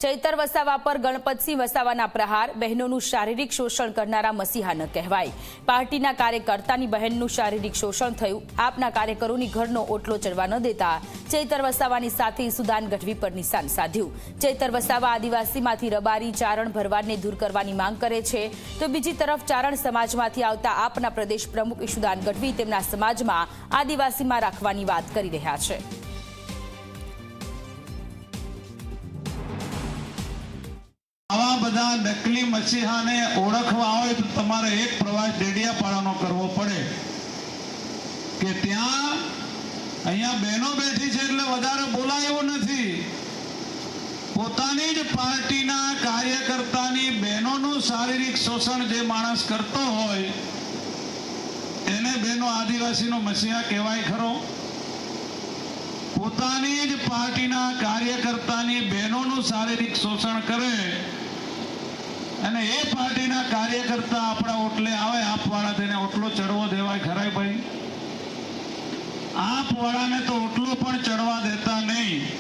ચૈતર વસાવા પર ગણપતસિંહ વસાવાના પ્રહાર, બહેનોનું શારીરિક શોષણ કરનારા મસીહા ન કહેવાય। પાર્ટીના કાર્યકર્તાની બહેનનું શારીરિક શોષણ થયું। આપના કાર્યકરોની ઘરનો ઓટલો ચડવા ન દેતા ચૈતર વસાવાની સાથે સુદાન ગઢવી પર નિશાન સાધ્યું। ચૈતર વસાવા આદિવાસીમાંથી રબારી ચારણ ભરવાડને દૂર કરવાની માંગ કરે છે, તો બીજી તરફ ચારણ સમાજમાંથી આવતા આપના પ્રદેશ પ્રમુખ સુદાન ગઢવી તેમના સમાજમાં આદિવાસીમાં રાખવાની વાત કરી રહ્યા છે। આવા બધા નકલી મસીહાને ઓળખવા હોય તો તમારે એક પ્રવાસ ડેડિયાપાડાનો કરવો પડે કે ત્યાં અહીંયા બહેનો બેઠી છે એટલે વધારે બોલાય એવું નથી। પોતાની જ પાર્ટીના કાર્યકર્તાની બહેનોનું શારીરિક શોષણ જે માણસ કરતો હોય એને બહેનો આદિવાસીનો મસીહા કહેવાય ખરો? પોતાની જ પાર્ટીના કાર્યકર્તાની બહેનોનું શારીરિક શોષણ કરે અને એ પાર્ટીના કાર્યકર્તા આપણા ઓટલે આવે, આપવાળા તેને ઓટલો ચડવો દેવાય ખરાય ભાઈ? આપવાળાને તો ઓટલો પણ ચડવા દેતા નહીં।